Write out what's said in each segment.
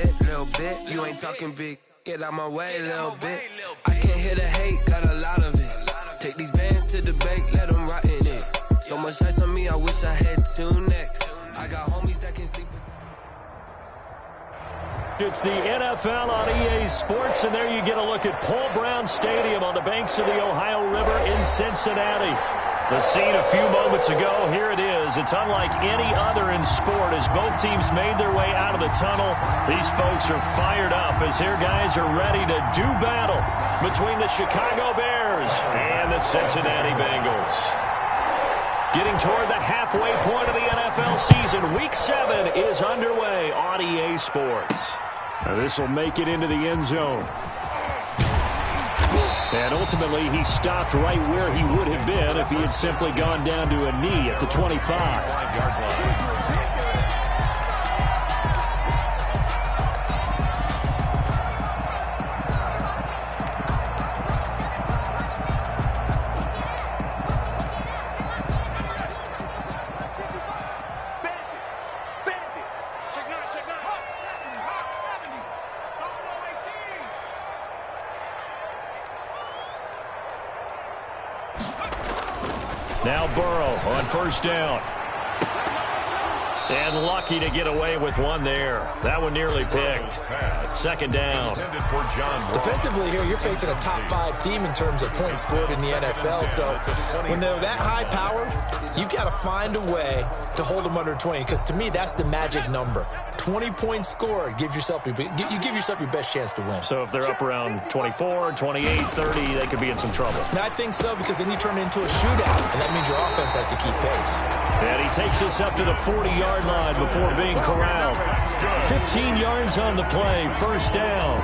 little bit. You ain't talking big. Get out my way, little bit. I can't hear the hate, got a lot of it. Take these bands to the bank, let them rot in it. So much ice on me, I wish I had two necks. I got homies that can sleep with. It's the NFL on EA Sports, and there you get a look at Paul Brown Stadium on the banks of the Ohio River in Cincinnati. The scene a few moments ago, here it is. It's unlike any other in sport as both teams made their way out of the tunnel. These folks are fired up as their guys are ready to do battle between the Chicago Bears and the Cincinnati Bengals. Getting toward the halfway point of the NFL season, Week 7 is underway on EA Sports. This will make it into the end zone. And ultimately, he stopped right where he would have been if he had simply gone down to a knee at the 25. 5-yard line. Now Burrow on first down. And lucky to get away with one there. That one nearly picked. Second down. Defensively here, you're facing a top 5 team in terms of points scored in the NFL. So when they're that high power, you've got to find a way to hold them under 20. Because to me, that's the magic number. 20 points scored gives yourself you give yourself your best chance to win. So if they're up around 24, 28, 30, they could be in some trouble. And I think so, because then you turn it into a shootout, and that means your offense has to keep pace. And he takes us up to the 40-yard line before being corralled. 15 yards on the play, first down.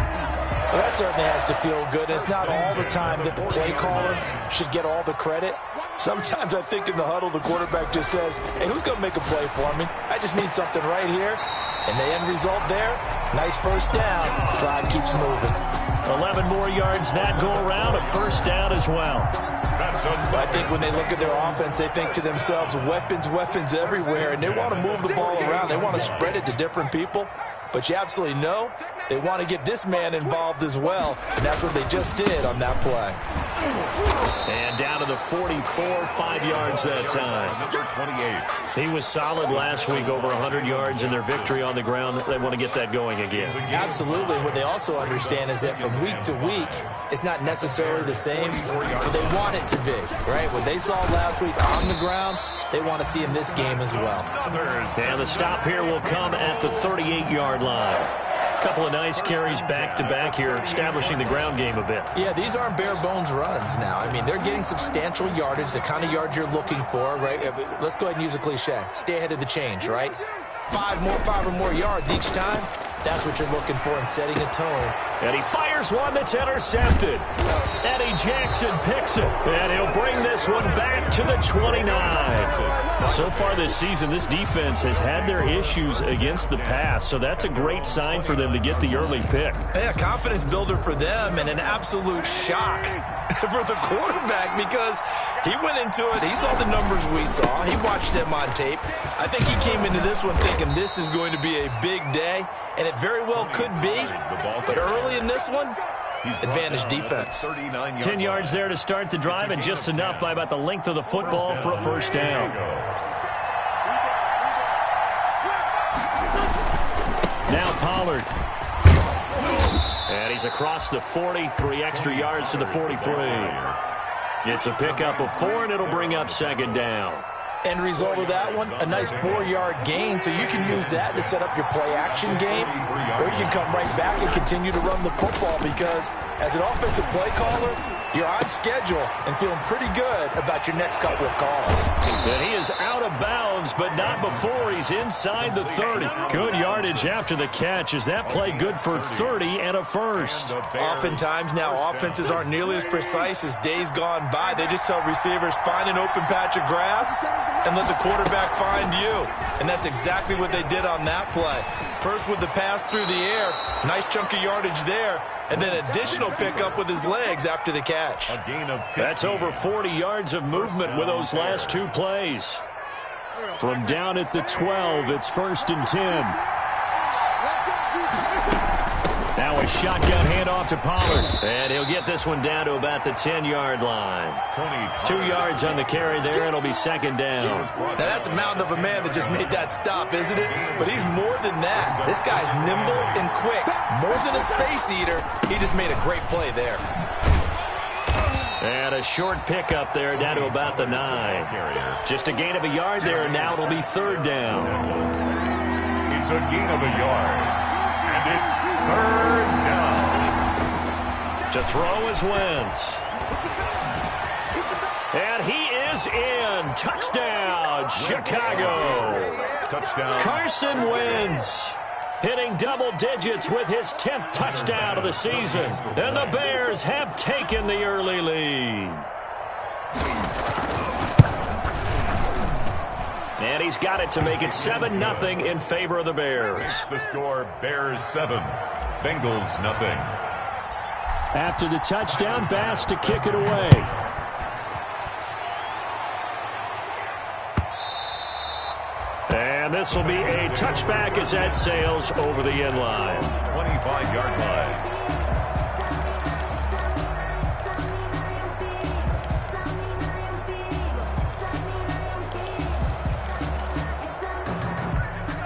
Well, that certainly has to feel good. It's not all the time that the play caller should get all the credit. Sometimes I think in the huddle, the quarterback just says, hey, who's going to make a play for me? I just need something right here. And the end result there, nice first down. Drive keeps moving. 11 more yards that go around, a first down as well. I think when they look at their offense, they think to themselves, weapons everywhere, and they want to move the ball around. They want to spread it to different people. But you absolutely know they want to get this man involved as well, and that's what they just did on that play. And down to the 44, 5 yards that time. Number 28. He was solid last week, over 100 yards in their victory on the ground. They want to get that going again. Absolutely. What they also understand is that from week to week, it's not necessarily the same, but they want it to be, right? What they saw last week on the ground, they want to see in this game as well. And the stop here will come at the 38-yard line. A couple of nice carries back-to-back here, establishing the ground game a bit. Yeah, these aren't bare-bones runs now. I mean, they're getting substantial yardage, the kind of yards you're looking for, right? Let's go ahead and use a cliche. Stay ahead of the change, right? 5 or more yards each time. That's what you're looking for in setting a tone. And he fires one that's intercepted. Eddie Jackson picks it. And he'll bring this one back to the 29. So far this season, this defense has had their issues against the pass. So that's a great sign for them to get the early pick. Yeah, confidence builder for them and an absolute shock for the quarterback because he went into it. He saw the numbers we saw. He watched them on tape. I think he came into this one thinking this is going to be a big day, and it very well could be. But early in this one, advantage defense. 10 yards there to start the drive, and just enough by about the length of the football for a first down. Now Pollard. And he's across the 40, 3 extra yards to the 43. It's a pickup of 4, and it'll bring up second down. End result of that one, a nice 4-yard gain, so you can use that to set up your play-action game, or you can come right back and continue to run the football because as an offensive play caller, you're on schedule and feeling pretty good about your next couple of calls. And he is out of bounds, but not before he's inside the 30. Good yardage after the catch. Is that play good for 30 and a first? Oftentimes now offenses aren't nearly as precise as days gone by. They just tell receivers, find an open patch of grass and let the quarterback find you. And that's exactly what they did on that play. First with the pass through the air, nice chunk of yardage there, and then additional pickup with his legs after the catch. That's over 40 yards of movement with those last 2 plays. From down at the 12, it's 1st and 10. Now a shotgun handoff to Pollard. And he'll get this one down to about the 10-yard line. 2 yards on the carry there. It'll be second down. Now that's a mountain of a man that just made that stop, isn't it? But he's more than that. This guy's nimble and quick. More than a space eater. He just made a great play there. And a short pickup there down to about the 9. Just a gain of a yard there, and now it'll be third down. It's a gain of a yard. And it's third down. To throw is Wentz. And he is in. Touchdown, Chicago. Touchdown. Carson Wentz hitting double digits with his 10th touchdown of the season. And the Bears have taken the early lead. And he's got it to make it 7-0 in favor of the Bears. The score, Bears 7, Bengals nothing. After the touchdown, Bass to kick it away. And this will be a touchback as that sails over the end line. 25-yard line.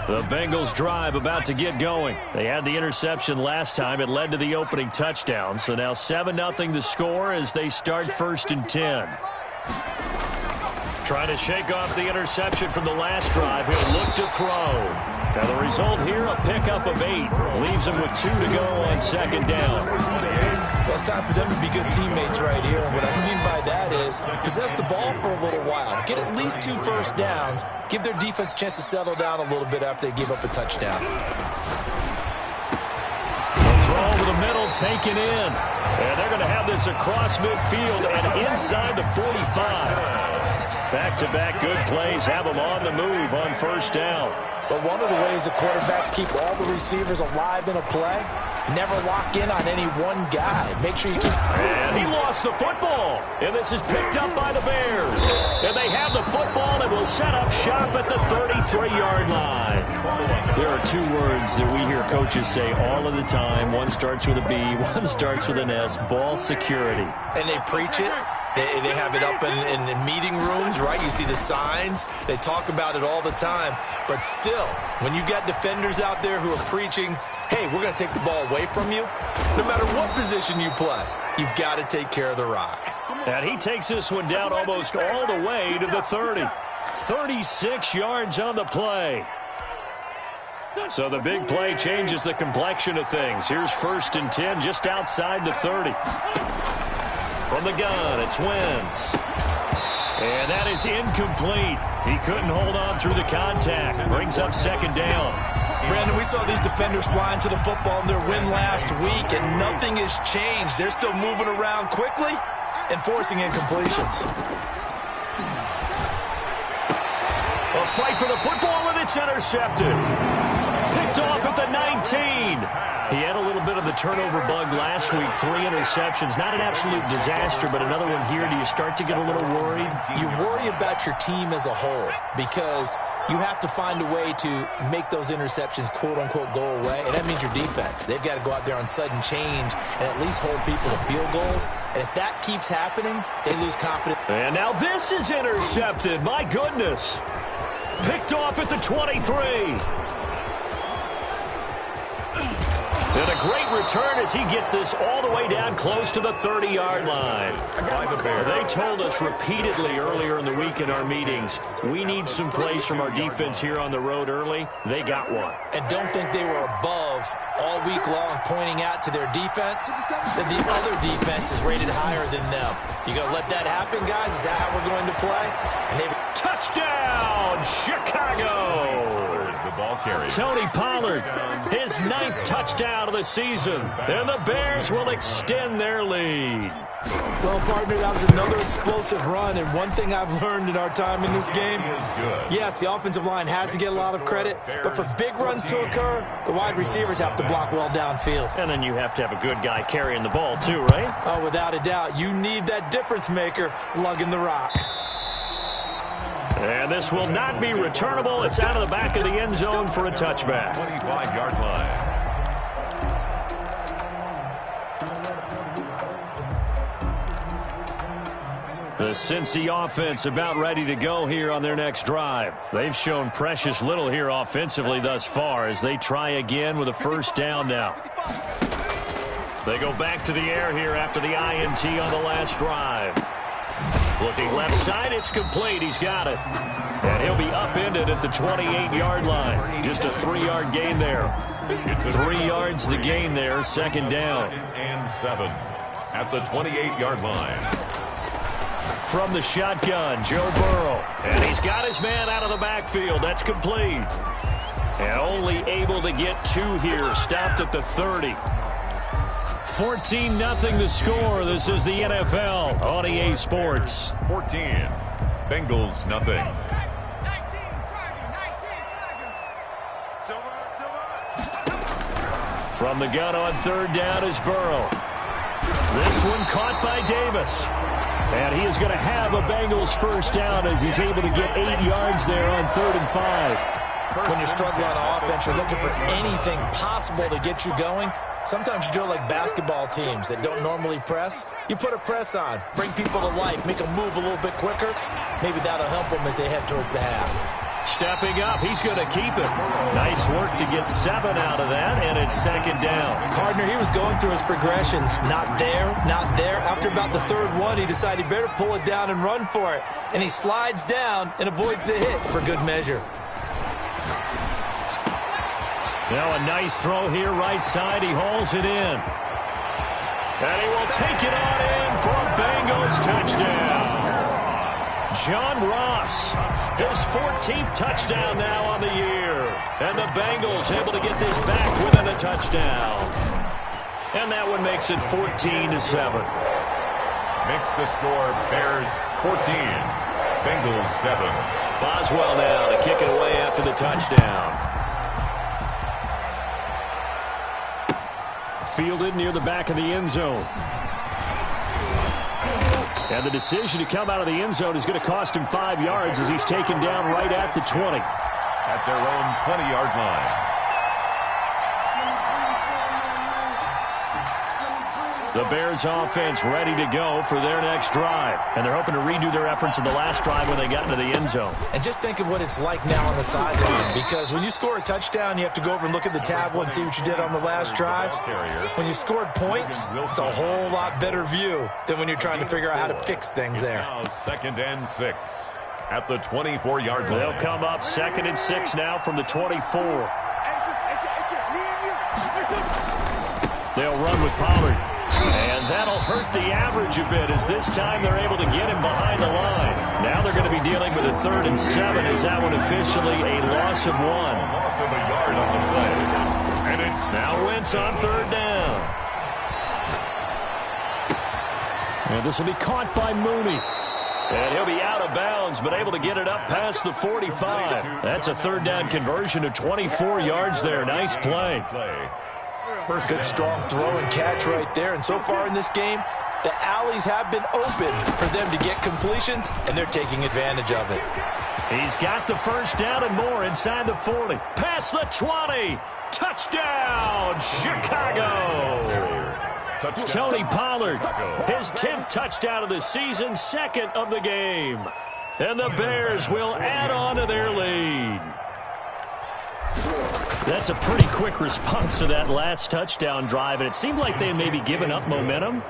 The Bengals drive about to get going. They had the interception last time. It led to the opening touchdown. So now 7-0 the score as they start 1st and 10. Trying to shake off the interception from the last drive. He'll look to throw. Now the result here, a pickup of 8. Leaves him with 2 to go on second down. Well, it's time for them to be good teammates right here. And what I mean by that is possess the ball for a little while. Get at least 2 first downs. Give their defense a chance to settle down a little bit after they give up a touchdown. The throw over the middle taken in. And they're going to have this across midfield and inside the 45. Back-to-back good plays have them on the move on first down. But one of the ways the quarterbacks keep all the receivers alive in a play, never lock in on any one guy. Make sure you keep... And he lost the football. And this is picked up by the Bears. And they have the football and will set up shop at the 33-yard line. There are 2 words that we hear coaches say all of the time. One starts with a B, one starts with an S. Ball security. And they preach it. They have it up in meeting rooms, right? You see the signs. They talk about it all the time. But still, when you got defenders out there who are preaching, hey, we're going to take the ball away from you, no matter what position you play, you've got to take care of the rock. And he takes this one down almost all the way to the 30. 36 yards on the play. So the big play changes the complexion of things. Here's 1st and 10 just outside the 30. From the gun, it's Wentz. And that is incomplete. He couldn't hold on through the contact. Brings up second down. Brandon, we saw these defenders flying to the football in their win last week, and nothing has changed. They're still moving around quickly and forcing incompletions. A fight for the football, and it's intercepted. Picked off at the 19. He had a little bit of the turnover bug last week. 3 interceptions. Not an absolute disaster, but another one here. Do you start to get a little worried? You worry about your team as a whole because you have to find a way to make those interceptions, quote-unquote, go away, and that means your defense. They've got to go out there on sudden change and at least hold people to field goals. And if that keeps happening, they lose confidence. And now this is intercepted. My goodness. Picked off at the 23. And a great return as he gets this all the way down close to the 30-yard line. They told us repeatedly earlier in the week in our meetings, we need some plays from our defense here on the road early. They got one. And don't think they were above all week long pointing out to their defense that the other defense is rated higher than them. You going to let that happen, guys? Is that how we're going to play? And they've... Touchdown, Chicago! Ball carrier. Tony Pollard, his 9th touchdown of the season. And the Bears will extend their lead. Well, partner, that was another explosive run. And one thing I've learned in our time in this game, yes, the offensive line has to get a lot of credit. But for big runs to occur, the wide receivers have to block well downfield. And then you have to have a good guy carrying the ball too, right? Oh, without a doubt. You need that difference maker lugging the rock. And this will not be returnable. It's out of the back of the end zone for a touchback. 25-yard line. The Cincy offense about ready to go here on their next drive. They've shown precious little here offensively thus far as they try again with a first down now. They go back to the air here after the INT on the last drive. Looking left side, it's complete. He's got it. And he'll be upended at the 28-yard line. Just a 3-yard gain there. 3 yards the gain there, second down. And 7 at the 28-yard line. From the shotgun, Joe Burrow. And he's got his man out of the backfield. That's complete. And only able to get 2 here. Stopped at the 30. 14-0 the score. This is the NFL on EA Sports. 14. Bengals nothing. From the gun on third down is Burrow. This one caught by Davis. And he is going to have a Bengals first down as he's able to get 8 yards there on 3rd and 5. When you're struggling on offense, you're looking for anything possible to get you going. Sometimes you do it like basketball teams that don't normally press. You put a press on, bring people to life, make them move a little bit quicker. Maybe that'll help them as they head towards the half. Stepping up, he's going to keep it. Nice work to get 7 out of that, and it's second down. Gardner, he was going through his progressions. Not there, not there. After about the 3rd one, he decided he better pull it down and run for it. And he slides down and avoids the hit for good measure. Now a nice throw here, right side. He hauls it in. And he will take it on in for a Bengals touchdown. John Ross, his 14th touchdown now on the year. And the Bengals able to get this back within a touchdown. And that one makes it 14-7. Makes the score Bears 14. Bengals 7. Boswell now to kick it away after the touchdown. Fielded near the back of the end zone. And the decision to come out of the end zone is going to cost him 5 yards as he's taken down right at the 20. At their own 20-yard line. The Bears offense ready to go for their next drive. And they're hoping to redo their efforts in the last drive when they got into the end zone. And just think of what it's like now on the sideline. Because when you score a touchdown, you have to go over and look at the tablet and see what you did on the last drive. When you scored points, it's a whole lot better view than when you're trying to figure out how to fix things there. Now 2nd and 6 at the 24-yard line. They'll come up 2nd and 6 now from the 24. They'll run with Pollard. And that'll hurt the average a bit as this time they're able to get him behind the line. Now they're going to be dealing with a 3rd and 7 as that one officially a loss of 1. Loss of a yard on the play. And it's now Wentz on 3rd down. And this will be caught by Mooney. And he'll be out of bounds, but able to get it up past the 45. That's a 3rd down conversion of 24 yards there. Nice play. Good strong throw and catch right there. And so far in this game, the alleys have been open for them to get completions, and they're taking advantage of it. He's got the first down and more inside the 40. Past the 20. Touchdown, Chicago. Tony Pollard, his 10th touchdown of the season, 2nd of the game. And the Bears will add on to their lead. That's a pretty quick response to that last touchdown drive, and it seemed like they had maybe given up momentum.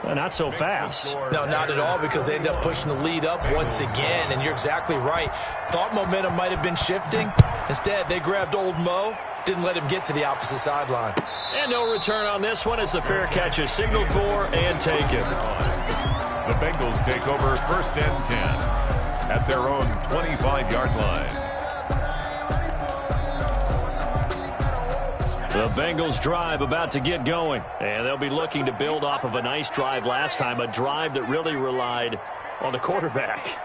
Not so fast. No, not at all, because they end up pushing the lead up once again, and you're exactly right. Thought momentum might have been shifting. Instead, they grabbed old Mo, didn't let him get to the opposite sideline. And no return on this one as the fair catch is signaled for and taken. The Bengals take over 1st and 10 at their own 25-yard line. The Bengals drive about to get going, and they'll be looking to build off of a nice drive last time, a drive that really relied on the quarterback.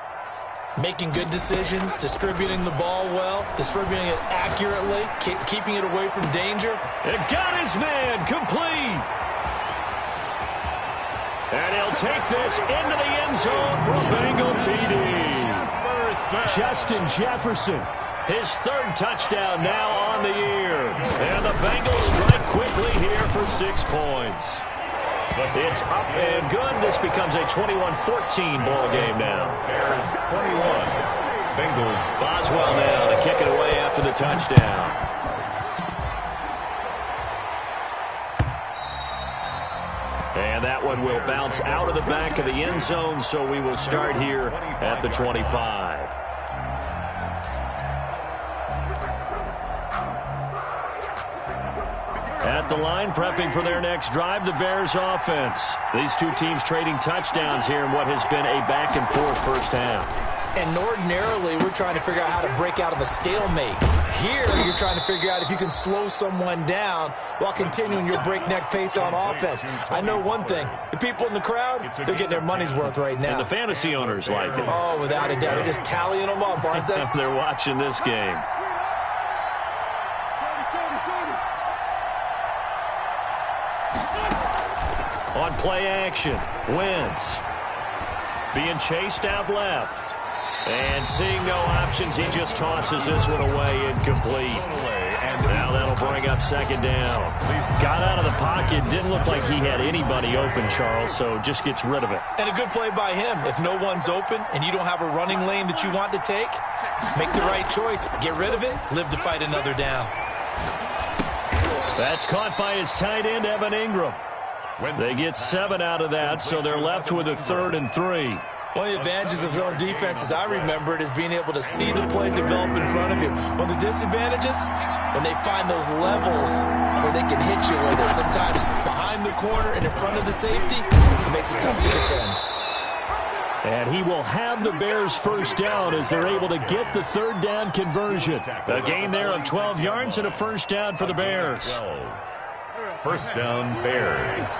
Making good decisions, distributing the ball well, distributing it accurately, keeping it away from danger. It got his man complete. And he'll take this into the end zone for a Bengal TD. Justin Jefferson. His 3rd touchdown now on the year. And the Bengals strike quickly here for 6 points. It's up and good. This becomes a 21-14 ball game now. Bears 21. Bengals. Boswell now to kick it away after the touchdown. And that one will bounce out of the back of the end zone, so we will start here at the 25. At the line, prepping for their next drive, the Bears offense. These two teams trading touchdowns here in what has been a back-and-forth first half. And ordinarily, we're trying to figure out how to break out of a stalemate. Here, you're trying to figure out if you can slow someone down while continuing your breakneck pace on offense. I know one thing. The people in the crowd, they're getting their money's worth right now. And the fantasy owners like it. Oh, without a doubt. They're just tallying them up, aren't they? They're watching this game. On play action, Wentz being chased out left. And seeing no options, he just tosses this one away incomplete. Now that'll bring up second down. Got out of the pocket, didn't look like he had anybody open, Charles, so just gets rid of it. And a good play by him. If no one's open and you don't have a running lane that you want to take, make the right choice. Get rid of it, live to fight another down. That's caught by his tight end, Evan Ingram. They get 7 out of that, so they're left with a 3rd and 3. One of the advantages of zone defense, as I remember it, is being able to see the play develop in front of you. One of the disadvantages, when they find those levels where they can hit you with it, sometimes behind the corner and in front of the safety, it makes it tough to defend. And he will have the Bears first down as they're able to get the 3rd down conversion. A gain there of 12 yards and a first down for the Bears. 12. First down, Bears.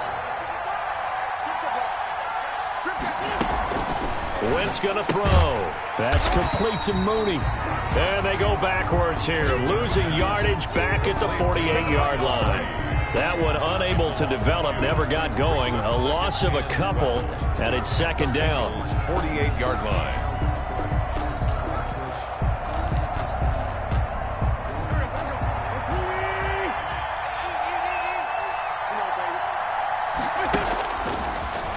Wentz going to throw. That's complete to Mooney. And they go backwards here, losing yardage back at the 48-yard line. That one unable to develop, never got going. A loss of a couple, and it's second down. 48-yard line.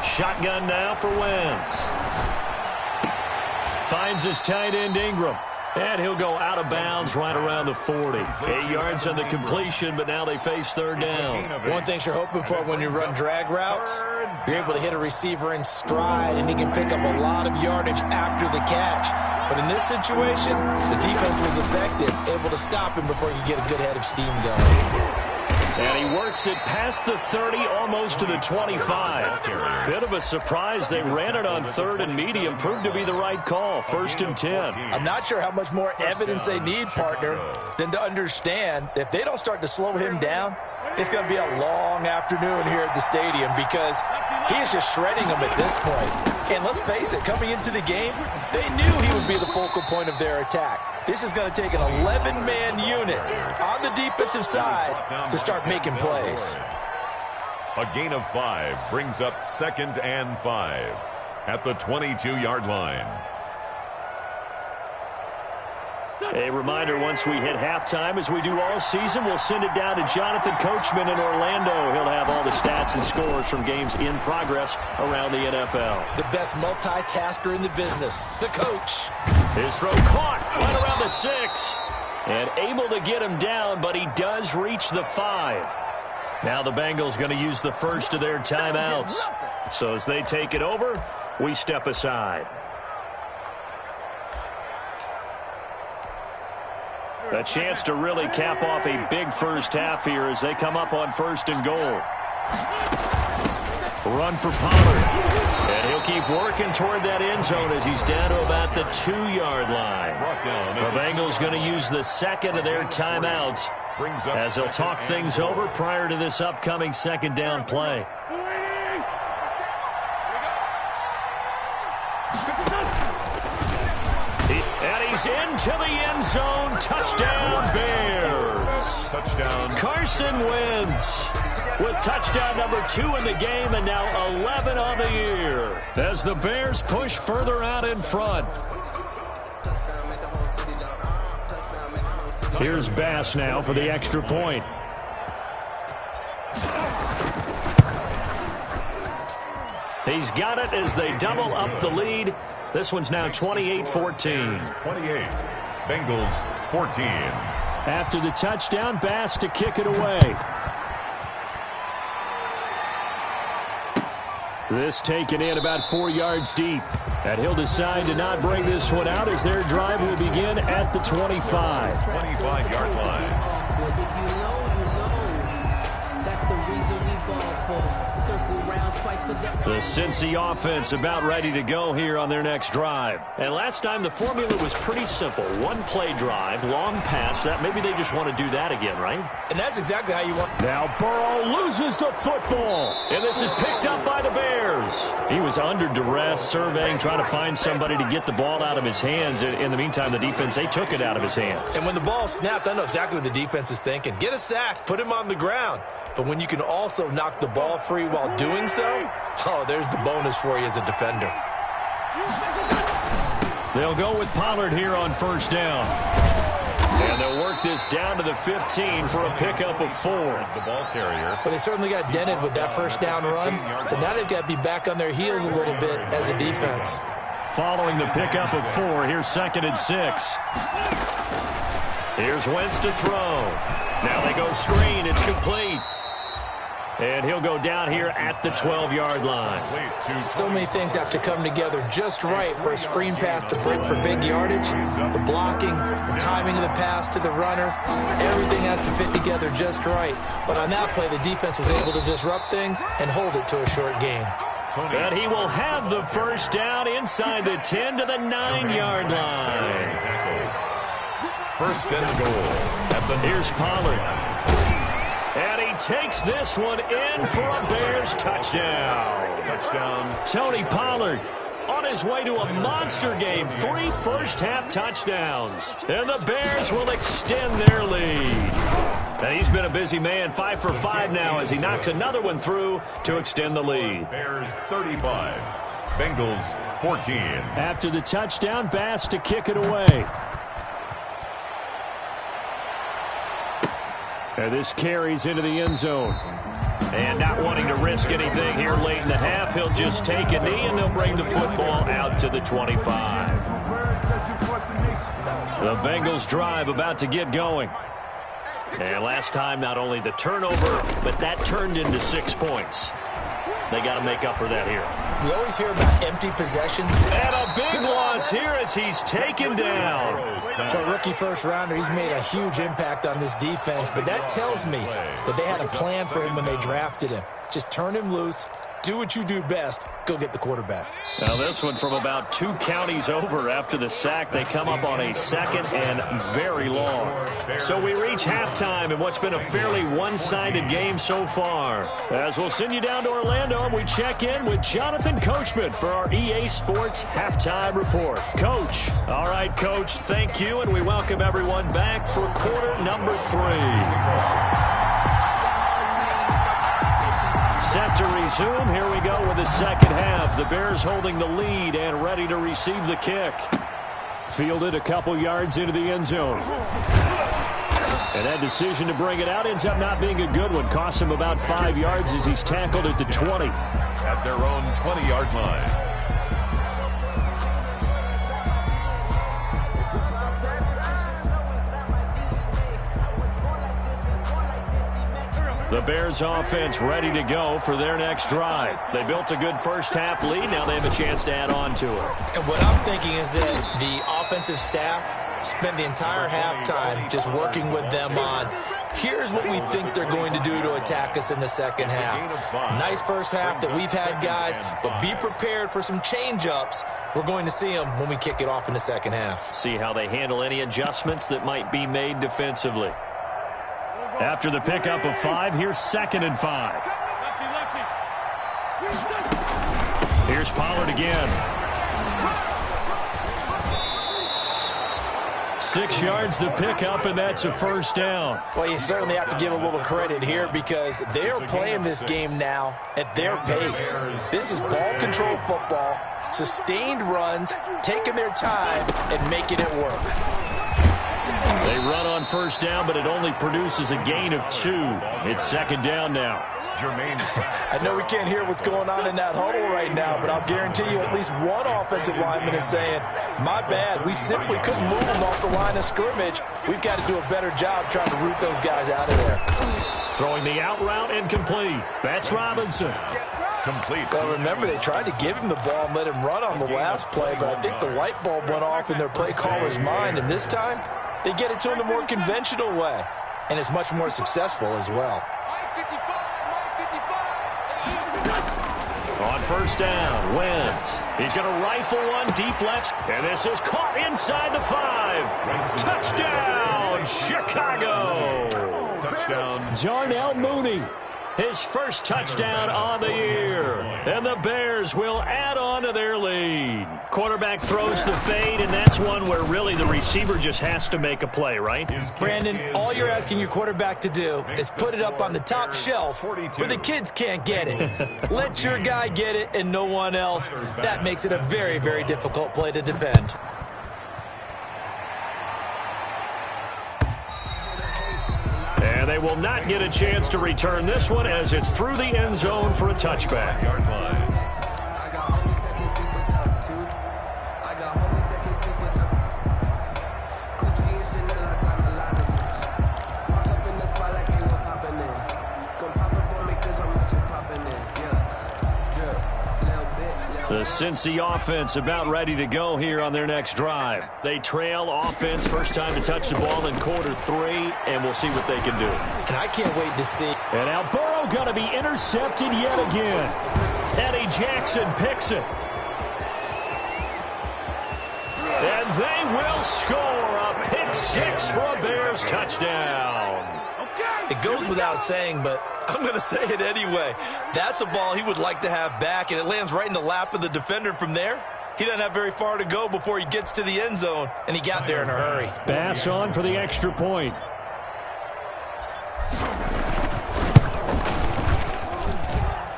Shotgun now for Wentz. Finds his tight end Ingram. And he'll go out of bounds right around the 40. 8 yards on the completion, but now they face 3rd down. One thing you're hoping for when you run drag routes, you're able to hit a receiver in stride, and he can pick up a lot of yardage after the catch. But in this situation, the defense was effective, able to stop him before you get a good head of steam going. And he works it past the 30, almost to the 25. Bit of a surprise. They ran it on 3rd and medium. Proved to be the right call. 1st and 10. I'm not sure how much more evidence they need, partner, than to understand that if they don't start to slow him down, it's going to be a long afternoon here at the stadium because he is just shredding them at this point. And let's face it, coming into the game, they knew he would be the focal point of their attack. This is going to take an 11-man unit on the defensive side to start making plays. A gain of 5 brings up 2nd and 5 at the 22-yard line. A reminder, once we hit halftime, as we do all season, we'll send it down to Jonathan Coachman in Orlando. He'll have all the stats and scores from games in progress around the NFL. The best multitasker in the business, the coach. His throw caught right around the 6. And able to get him down, but he does reach the 5. Now the Bengals going to use the first of their timeouts. So as they take it over, we step aside. A chance to really cap off a big first half here as they come up on 1st and goal. Run for Pollard. And he'll keep working toward that end zone as he's down to about the 2-yard line. The Bengals going to use the 2nd of their timeouts as they'll talk things over prior to this upcoming 2nd down play. And he's into the end zone. Touchdown, Bears. Touchdown. Carson Wentz with touchdown number 2 in the game and now 11 on the year as the Bears push further out in front. Here's Bass now for the extra point. He's got it as they double up the lead. This one's now 28-14. 28. Bengals 14. After the touchdown, Bass to kick it away. This taken in about 4 yards deep. And he'll decide to not bring this one out as their drive will begin at the 25. 25-yard line. If you know, that's the reason we ball for. Circle round twice for them. The Cincy offense about ready to go here on their next drive. And last time the formula was pretty simple. One play drive, long pass. That maybe they just want to do that again, right? And that's exactly how you want. Now Burrow loses the football. And this is picked up by the Bears. He was under duress, surveying, trying to find somebody to get the ball out of his hands. In the meantime, the defense, they took it out of his hands. And when the ball snapped, I know exactly what the defense is thinking. Get a sack, put him on the ground. But when you can also knock the ball free while doing so, oh, there's the bonus for you as a defender. They'll go with Pollard here on first down. And they'll work this down to the 15 for a pickup of 4. The ball carrier. But they certainly got dented with that first down run. So now they've got to be back on their heels a little bit as a defense. Following the pickup of 4, here's 2nd and 6. Here's Wentz to throw. Now they go screen. It's complete. And he'll go down here at the 12-yard line. So many things have to come together just right for a screen pass to break for big yardage. The blocking, the timing of the pass to the runner, everything has to fit together just right. But on that play, the defense was able to disrupt things and hold it to a short gain. And he will have the first down inside the 10 to the 9-yard line. First and goal. Here's Pollard. And he takes this one in for a Bears touchdown. Tony Pollard on his way to a monster game. 3 first-half touchdowns. And the Bears will extend their lead. And he's been a busy man, 5 for 5 now as he knocks another one through to extend the lead. Bears 35. Bengals 14. After the touchdown, Bass to kick it away. And this carries into the end zone. And not wanting to risk anything here late in the half, he'll just take a knee and they'll bring the football out to the 25. The Bengals drive about to get going. And last time, not only the turnover, but that turned into 6 points. They got to make up for that here. We always hear about empty possessions. And a big loss here as he's taken down. For a rookie first-rounder, he's made a huge impact on this defense, but that tells me that they had a plan for him when they drafted him. Just turn him loose, do what you do best, go get the quarterback. Now this one from about 2 counties over after the sack. They come up on a 2nd and very long. So we reach halftime in what's been a fairly one-sided game so far. As we'll send you down to Orlando and we check in with Jonathan Coachman for our EA Sports Halftime Report. Coach. All right, Coach, thank you, and we welcome everyone back for quarter number 3. Set to resume. Here we go with the second half. The Bears holding the lead and ready to receive the kick. Fielded a couple yards into the end zone. And that decision to bring it out ends up not being a good one. Cost him about 5 yards as he's tackled at the 20. At their own 20-yard line. The Bears offense ready to go for their next drive. They built a good first-half lead. Now they have a chance to add on to it. And what I'm thinking is that the offensive staff spent the entire halftime just working with them on, here's what we think they're going to do to attack us in the second half. Nice first half that we've had, guys, but be prepared for some change-ups. We're going to see them when we kick it off in the second half. See how they handle any adjustments that might be made defensively. After the pickup of 5, here's 2nd and 5. Here's Pollard again. 6 yards the pickup, and that's a first down. Well, you certainly have to give a little credit here because they're playing this game now at their pace. This is ball control football, sustained runs, taking their time, and making it work. They run on first down, but it only produces a gain of 2. It's second down now. I know we can't hear what's going on in that huddle right now, but I'll guarantee you at least one offensive lineman is saying, my bad, we simply couldn't move them off the line of scrimmage. We've got to do a better job trying to root those guys out of there. Throwing the out route incomplete. That's Robinson. Complete. Well, remember, they tried to give him the ball and let him run on the last play, but I think the light bulb went off in their play caller's mind, and this time they get it to him the more conventional way, and it's much more successful as well. On first down, Wentz. He's going to rifle one deep left, and this is caught inside the 5. Touchdown, Chicago. Touchdown. Darnell Mooney, his first touchdown on the year. And the Bears will add on to their lead. Quarterback throws the fade, and that's one where really the receiver just has to make a play, right? Brandon, all you're asking your quarterback to do is put it up on the top shelf where the kids can't get it. Let your guy get it and no one else. That makes it a very, very difficult play to defend. And they will not get a chance to return this one as it's through the end zone for a touchback. Yard line. The Cincy offense about ready to go here on their next drive. They trail offense, first time to touch the ball in quarter 3, and we'll see what they can do. And I can't wait to see. And now Burrow going to be intercepted yet again. Eddie Jackson picks it. And they will score a pick 6 for a Bears touchdown. It goes without saying, but I'm going to say it anyway. That's a ball he would like to have back, and it lands right in the lap of the defender from there. He doesn't have very far to go before he gets to the end zone, and he got there in a hurry. Bass on for the extra point.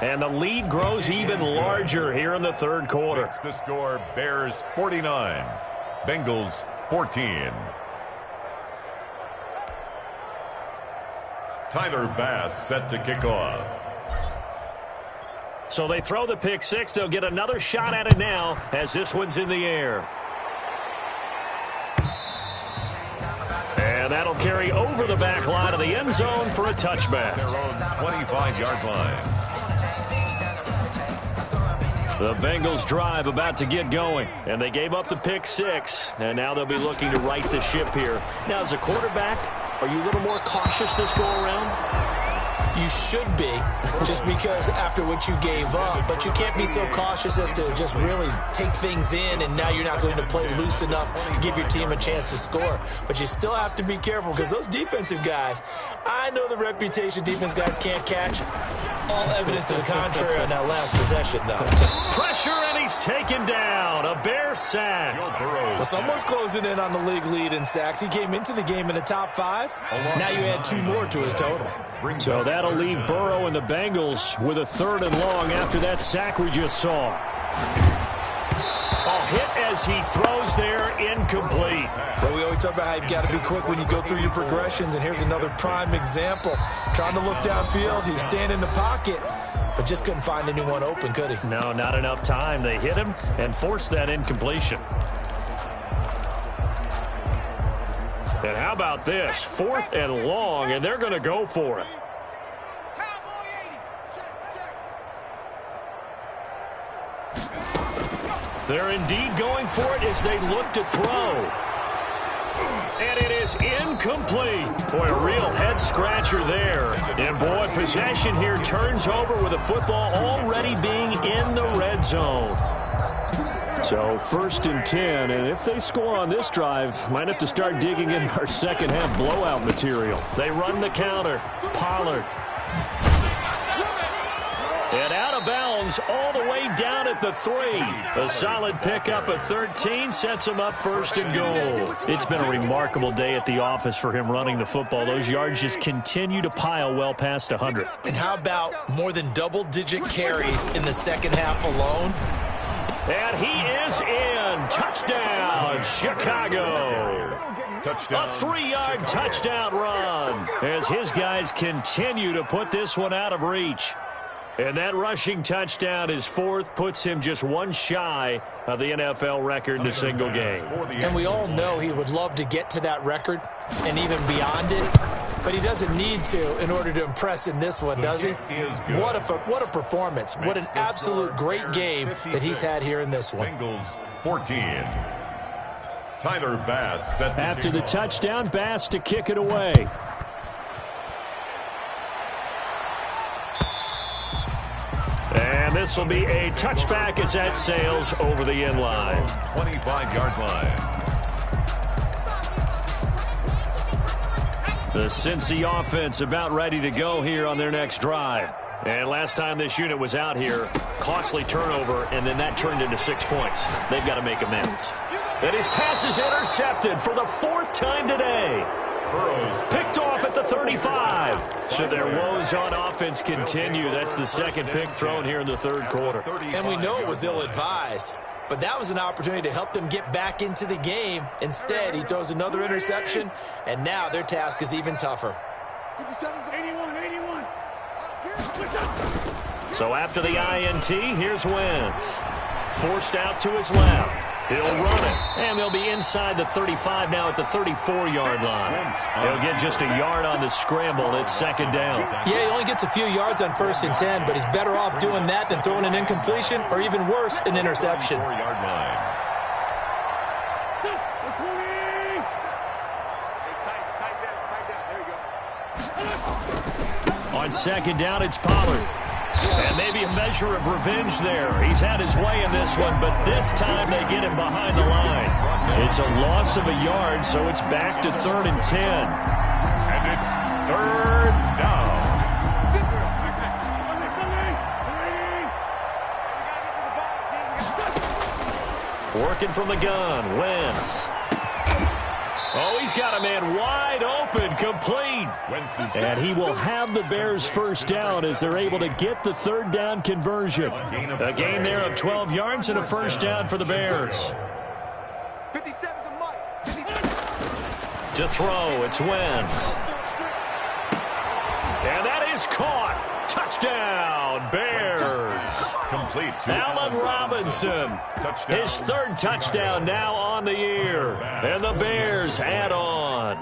And the lead grows even larger here in the third quarter. Makes the score Bears 49, Bengals 14. Tyler Bass set to kick off. So they throw the pick 6. They'll get another shot at it now as this one's in the air. And that'll carry over the back line of the end zone for a touchback. Their own 25-yard line. The Bengals drive about to get going, and they gave up the pick 6, and now they'll be looking to right the ship here. Now, as a quarterback, are you a little more cautious this go around? You should be, just because after what you gave up, but you can't be so cautious as to just really take things in, and now you're not going to play loose enough to give your team a chance to score. But you still have to be careful, because those defensive guys, I know the reputation defense guys can't catch. All evidence to the contrary on that last possession, though. Pressure, and he's taken down. A Bear sack. Well, someone's closing in on the league lead in sacks. He came into the game in the top 5. Now you add 2 more to his total. So that'll leave Burrow and the Bengals with a 3rd and long after that sack we just saw. A hit as he throws there, incomplete. Well, we always talk about how you've got to be quick when you go through your progressions, and here's another prime example. Trying to look downfield, he was standing in the pocket, but just couldn't find anyone open, could he? No, not enough time. They hit him and forced that incompletion. And how about this? 4th and long, and they're going to go for it. They're indeed going for it as they look to throw. And it is incomplete. Boy, a real head-scratcher there. And, boy, possession here turns over with the football already being in the red zone. So 1st and 10, and if they score on this drive, might have to start digging in our second-half blowout material. They run the counter. Pollard. And out of bounds all the way down at the 3. A solid pickup at 13 sets him up 1st and goal. It's been a remarkable day at the office for him running the football. Those yards just continue to pile well past 100. And how about more than double-digit carries in the second half alone? And he is in. Touchdown, Chicago. Touchdown. A 3-yard touchdown run as his guys continue to put this one out of reach. And that rushing touchdown, his fourth, puts him just one shy of the NFL record in a single game. And we all know he would love to get to that record and even beyond it, but he doesn't need to in order to impress in this one, does he? What a performance. What an absolute great game that he's had here in this one. Bengals 14. Tyler Bass set the After the touchdown, Bass to kick it away. And this will be a touchback as that sails over the end line. 25-yard line. The Cincy offense about ready to go here on their next drive. And last time this unit was out here, costly turnover, and then that turned into 6 points. They've got to make amends. And his pass is intercepted for the 4th time today. Burrows Picked off at the 35. So their woes on offense continue. That's the second pick thrown here in the third quarter. And we know it was ill-advised, but that was an opportunity to help them get back into the game. Instead, he throws another interception, and now their task is even tougher. 81. So after the INT, here's Wentz. Forced out to his left. He'll run it, and they'll be inside the 35 now at the 34-yard line. He'll get just a yard on the scramble. It's second down. Yeah, he only gets a few yards on 1st and 10, but he's better off doing that than throwing an incompletion or even worse, an interception. 4-yard line. On second down, it's Pollard. And maybe a measure of revenge there. He's had his way in this one, but this time they get him behind the line. It's a loss of a yard, so it's back to 3rd and 10. And it's 3rd down. Working from the gun, Wentz. Oh, he's got a man wide open, complete. And he will have the Bears first down as they're able to get the 3rd down conversion. A gain there of 12 yards and a first down for the Bears. 57 to Mike. To throw, it's Wentz. And that is caught. Touchdown, Bears. Complete to Allen Robinson. His 3rd touchdown now on the year. And the Bears add on.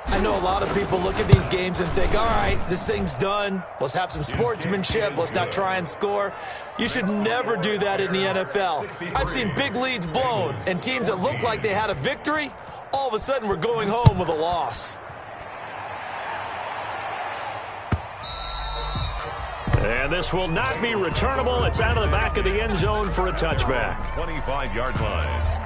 I know a lot of people look at these games and think, all right, this thing's done. Let's have some sportsmanship. Let's not try and score. You should never do that in the NFL. I've seen big leads blown, and teams that look like they had a victory, all of a sudden we're going home with a loss. And this will not be returnable. It's out of the back of the end zone for a touchback. 25-yard line.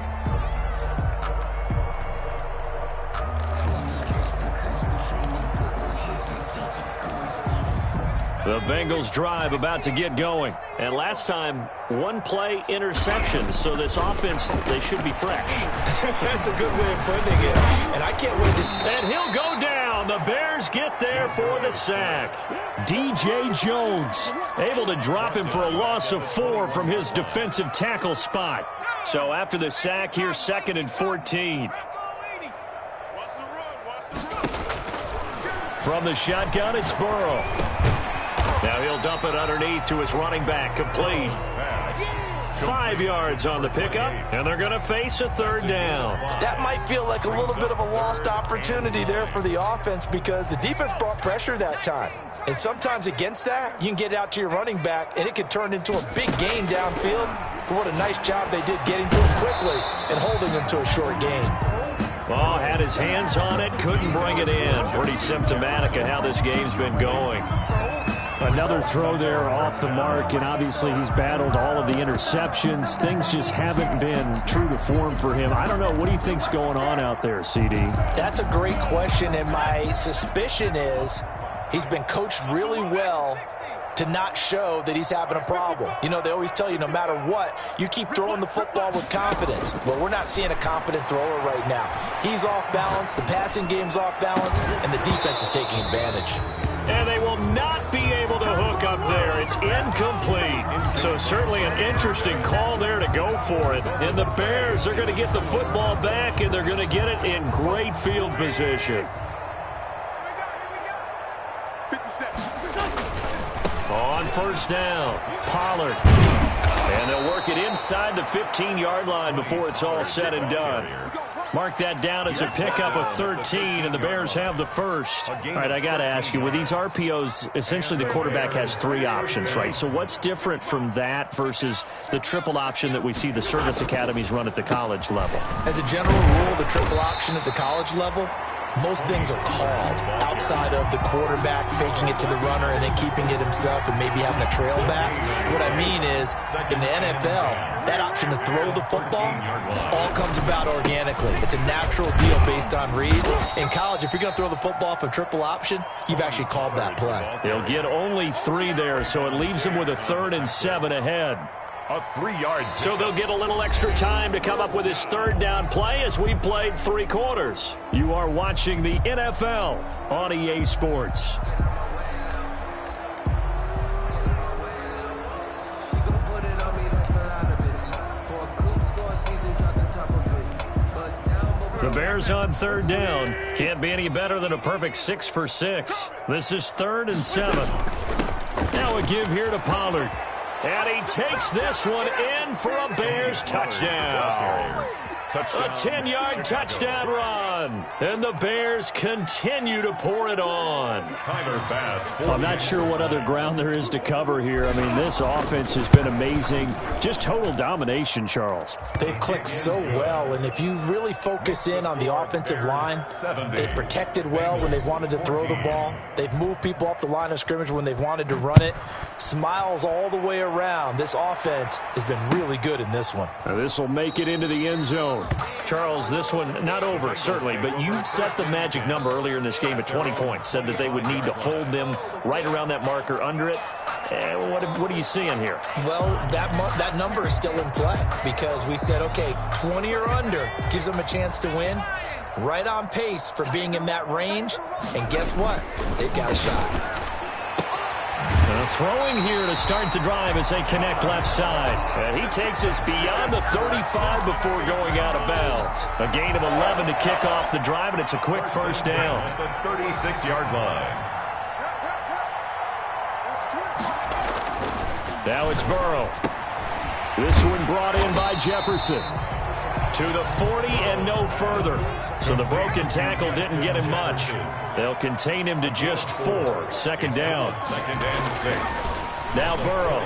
The Bengals drive about to get going. And last time, 1 play interception. So this offense, they should be fresh. That's a good way of putting it. And I can't wait to... And he'll go down. The Bears get there for the sack. DJ Jones able to drop him for a loss of 4 from his defensive tackle spot. So after the sack, here's 2nd and 14. From the shotgun, it's Burrow. Now he'll dump it underneath to his running back, complete. 5 yards on the pickup, and they're going to face a 3rd down. That might feel like a little bit of a lost opportunity there for the offense because the defense brought pressure that time. And sometimes against that, you can get out to your running back, and it can turn into a big gain downfield. But what a nice job they did getting to him quickly and holding him to a short gain. Oh, had his hands on it, couldn't bring it in. Pretty symptomatic of how this game's been going. Another throw there off the mark, and obviously he's battled all of the interceptions. Things just haven't been true to form for him. I don't know. What do you think's going on out there, CD? That's a great question, and my suspicion is he's been coached really well to not show that he's having a problem. You know, they always tell you no matter what, you keep throwing the football with confidence. Well, we're not seeing a confident thrower right now. He's off balance, the passing game's off balance, and the defense is taking advantage. And they will not be able to hook up there. it's incomplete. So certainly an interesting call there to go for it. And the Bears are going to get the football back, and they're going to get it in great field position. On first down, Pollard. And they'll work it inside the 15-yard line before it's all said and done. Mark that down as a pickup of 13, and the Bears have the first. All right, I got to ask you, with these RPOs, essentially the quarterback has 3 options, right? So what's different from that versus the triple option that we see the service academies run at the college level? As a general rule, the triple option at the college level, most things are called outside of the quarterback faking it to the runner and then keeping it himself and maybe having a trail back. What I mean is, in the NFL, that option to throw the football all comes about organically. It's a natural deal based on reads. In college, if you're going to throw the football off a triple option, you've actually called that play. They'll get only 3 there, so it leaves them with a 3rd and 7 ahead. A 3-yard. So they'll get a little extra time to come up with his 3rd down play as we've played 3 quarters. You are watching the NFL on EA Sports. The Bears on 3rd down. Can't be any better than a perfect 6 for 6. This is 3rd and 7. Now a give here to Pollard. And he takes this one in for a Bears touchdown. A 10-yard touchdown run. And the Bears continue to pour it on. I'm not sure what other ground there is to cover here. I mean, this offense has been amazing. Just total domination, Charles. They've clicked so well, and if you really focus in on the offensive line, they've protected well when they've wanted to throw the ball. They've moved people off the line of scrimmage when they've wanted to run it. Smiles all the way around. This offense has been really good in this one. Now this will make it into the end zone. Charles, this one not over, certainly, but you set the magic number earlier in this game at 20 points, said that they would need to hold them right around that marker under it. What are you seeing here? Well, that number is still in play because we said, okay, 20 or under gives them a chance to win. Right on pace for being in that range, and guess what? They've got a shot. Throwing here to start the drive as they connect left side. And he takes us beyond the 35 before going out of bounds. A gain of 11 to kick off the drive, and it's a quick first down. At the 36-yard line. Now it's Burrow. This one brought in by Jefferson. To the 40 and no further. So the broken tackle didn't get him much. They'll contain him to just 4. 2nd down. 2nd and 6. Now Burrow.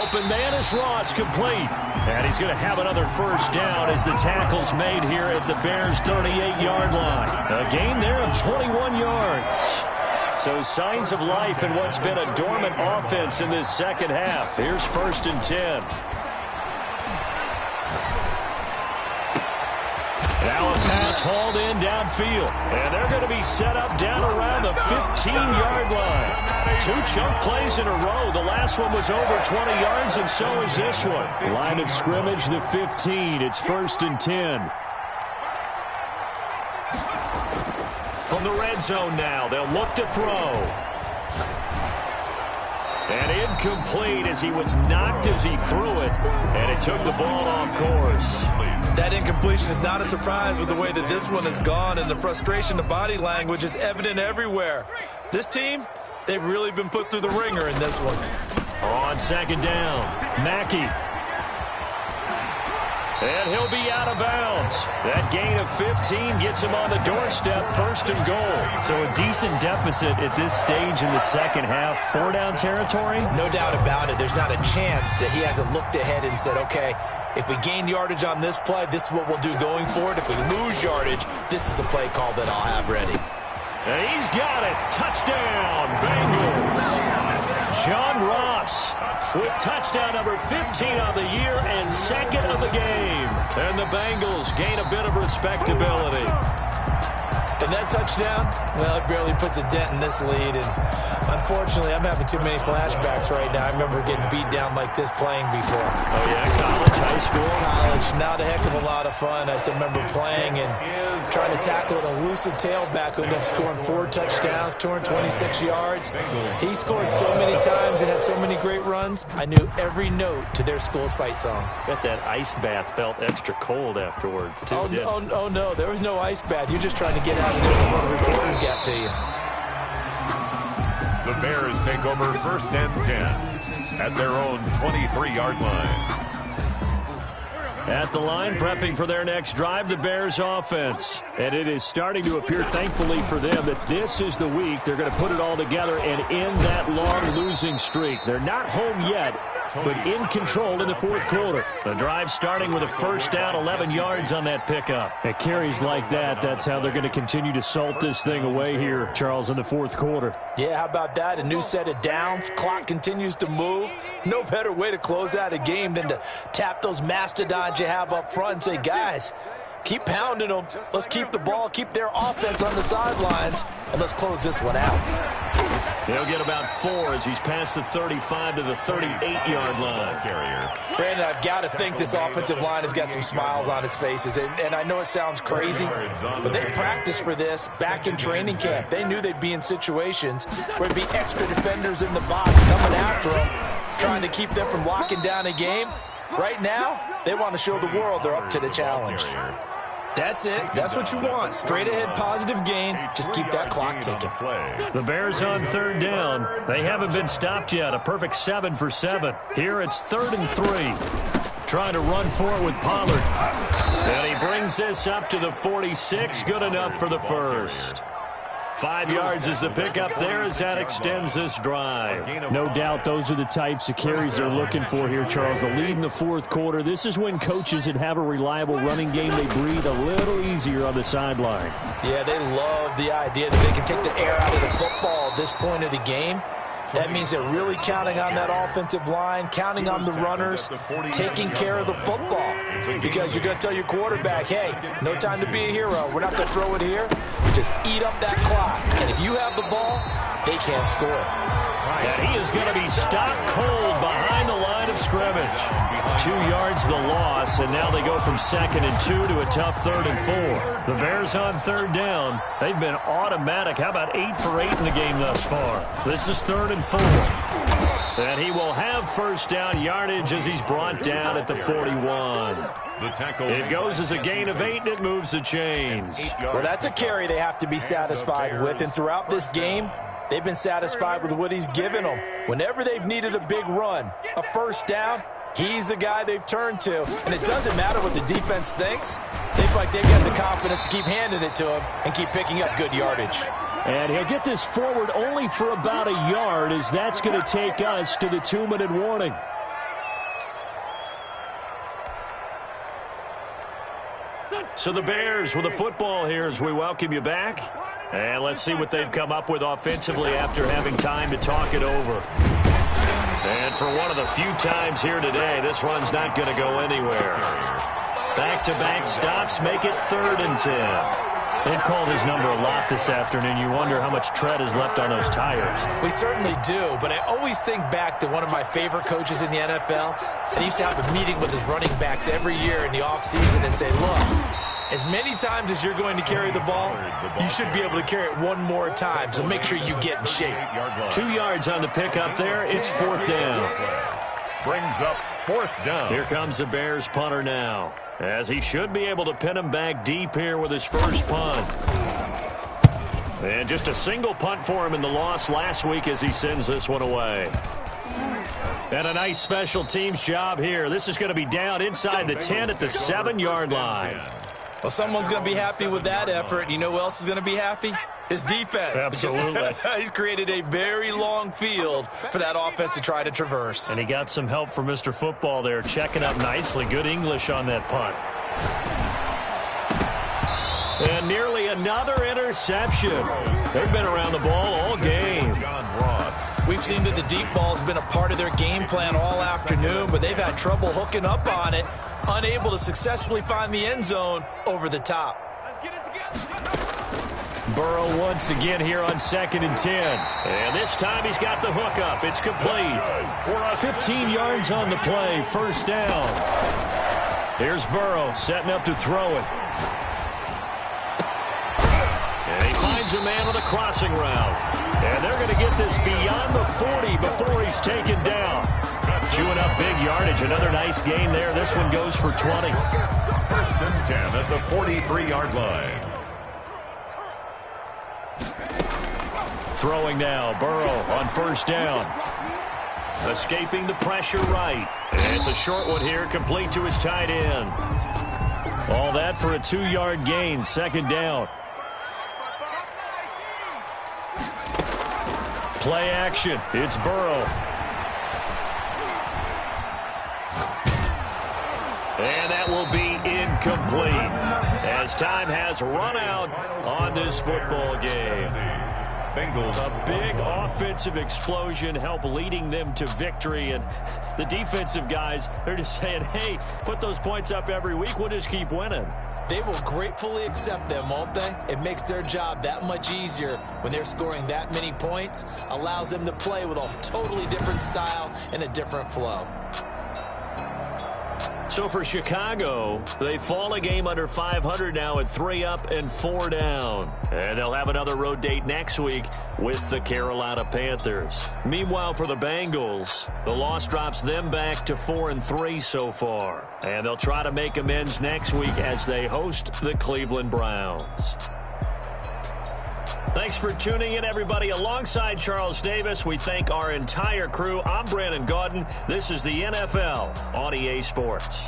Open man is Ross, complete. And he's going to have another first down as the tackle's made here at the Bears' 38-yard line. A gain there of 21 yards. So signs of life in what's been a dormant offense in this second half. Here's 1st and 10. Now a pass hauled in downfield. And they're going to be set up down around the 15-yard line. 2 chunk plays in a row. The last one was over 20 yards, and so is this one. Line of scrimmage, the 15. It's 1st and 10. From the red zone now, they'll look to throw. And incomplete as he was knocked as he threw it. And it took the ball off course. That incompletion is not a surprise with the way that this one has gone, and the frustration, the body language is evident everywhere. This team, they've really been put through the ringer in this one. On 2nd down, Mackey. And he'll be out of bounds. That gain of 15 gets him on the doorstep, 1st and goal. So a decent deficit at this stage in the second half. 4-down territory? No doubt about it. There's not a chance that he hasn't looked ahead and said, okay, if we gain yardage on this play, this is what we'll do going forward. If we lose yardage, this is the play call that I'll have ready. And he's got it. Touchdown, Bengals. John Ross with touchdown number 15 on the year and 2nd of the game. And the Bengals gain a bit of respectability. And that touchdown, well, it barely puts a dent in this lead. And unfortunately, I'm having too many flashbacks right now. I remember getting beat down like this playing before. Oh, yeah, college, high school? College, not a heck of a lot of fun. I still remember playing and trying to tackle an elusive tailback who ended up scoring 4 touchdowns, 226 yards. He scored so many times and had so many great runs, I knew every note to their school's fight song. Bet that ice bath felt extra cold afterwards, too. Oh, no, there was no ice bath. You're just trying to get out of there before the reporters got to you. The Bears take over 1st and 10 at their own 23-yard line. At the line, prepping for their next drive, the Bears offense. And it is starting to appear, thankfully for them, that this is the week they're going to put it all together and end that long losing streak. They're not home yet, but in control in the 4th quarter. The drive starting with a first down, 11 yards on that pickup. At carries like that, that's how they're going to continue to salt this thing away here, Charles, in the 4th quarter. Yeah, how about that? A new set of downs. Clock continues to move. No better way to close out a game than to tap those mastodons you have up front and say, guys, keep pounding them. Let's keep the ball, keep their offense on the sidelines, and let's close this one out. He'll get about 4 as he's past the 35 to the 38-yard line. Brandon, I've got to think this offensive line has got some smiles on its faces. And I know it sounds crazy, but they practiced for this back in training camp. They knew they'd be in situations where there'd be extra defenders in the box coming after them, trying to keep them from locking down a game. Right now, they want to show the world they're up to the challenge. That's it. That's what you want. Straight ahead positive gain. Just keep that clock ticking. The Bears on 3rd down. They haven't been stopped yet. A perfect 7 for 7. Here it's 3rd and 3. Trying to run for it with Pollard. And he brings this up to the 46. Good enough for the first. 5 yards is the pickup there as that extends this drive. No doubt those are the types of carries they're looking for here, Charles. The lead in the 4th quarter. This is when coaches that have a reliable running game, they breathe a little easier on the sideline. Yeah, they love the idea that they can take the air out of the football at this point of the game. That means they're really counting on that offensive line, counting on the runners, taking care of the football. Because you're going to tell your quarterback, hey, no time to be a hero. We're not going to throw it here. Just eat up that clock. And if you have the ball, they can't score. And he is going to be stopped cold behind the line of scrimmage. 2 yards the loss, and now they go from 2nd and 2 to a tough 3rd and 4. The Bears on 3rd down. They've been automatic. How about 8 for 8 in the game thus far? This is 3rd and 4. And he will have first down yardage as he's brought down at the 41. It goes as a gain of 8, and it moves the chains. Well, that's a carry they have to be satisfied with, and throughout this game, they've been satisfied with what he's given them. Whenever they've needed a big run, a first down, he's the guy they've turned to. And it doesn't matter what the defense thinks. They feel like they've got the confidence to keep handing it to him and keep picking up good yardage. And he'll get this forward only for about a yard, as that's going to take us to the 2-minute warning. So the Bears with a football here as we welcome you back. And let's see what they've come up with offensively after having time to talk it over. And for one of the few times here today, this run's not going to go anywhere. Back-to-back stops make it 3rd and 10. They've called his number a lot this afternoon. You wonder how much tread is left on those tires. We certainly do, but I always think back to one of my favorite coaches in the NFL. And he used to have a meeting with his running backs every year in the offseason and say, look, as many times as you're going to carry the ball, you should be able to carry it one more time, so make sure you get in shape. 2 yards on the pickup there. It's 4th down. Brings up 4th down. Here comes the Bears punter now, as he should be able to pin him back deep here with his first punt. And just a single punt for him in the loss last week as he sends this one away. And a nice special teams job here. This is going to be down inside the 10 at the 7-yard line. Well, someone's going to be happy with that effort. You know who else is going to be happy? His defense. Absolutely. He's created a very long field for that offense to try to traverse. And he got some help from Mr. Football there, checking up nicely. Good English on that punt. And nearly another interception. They've been around the ball all game. We've seen that the deep ball's been a part of their game plan all afternoon, but they've had trouble hooking up on it, unable to successfully find the end zone over the top. Let's get it together. Burrow once again here on 2nd and 10. And this time he's got the hook up. It's complete. 15 yards on the play. First down. Here's Burrow setting up to throw it. And he finds a man on the crossing route. And they're going to get this beyond the 40 before he's taken down. Chewing up big yardage. Another nice gain there. This one goes for 20. 1st and 10 at the 43-yard line. Throwing now, Burrow on 1st down. Escaping the pressure right. And it's a short one here, complete to his tight end. All that for a 2-yard gain, 2nd down. Play action, it's Burrow. And that will be incomplete as time has run out on this football game. Bengals. A big offensive explosion helped leading them to victory. And the defensive guys, they're just saying, hey, put those points up every week. We'll just keep winning. They will gratefully accept them, won't they? It makes their job that much easier when they're scoring that many points. Allows them to play with a totally different style and a different flow. So for Chicago, they fall a game under 500 now at 3 up and 4 down. And they'll have another road date next week with the Carolina Panthers. Meanwhile, for the Bengals, the loss drops them back to 4-3 so far. And they'll try to make amends next week as they host the Cleveland Browns. Thanks for tuning in, everybody. Alongside Charles Davis, we thank our entire crew. I'm Brandon Gaudin. This is the NFL on EA Sports.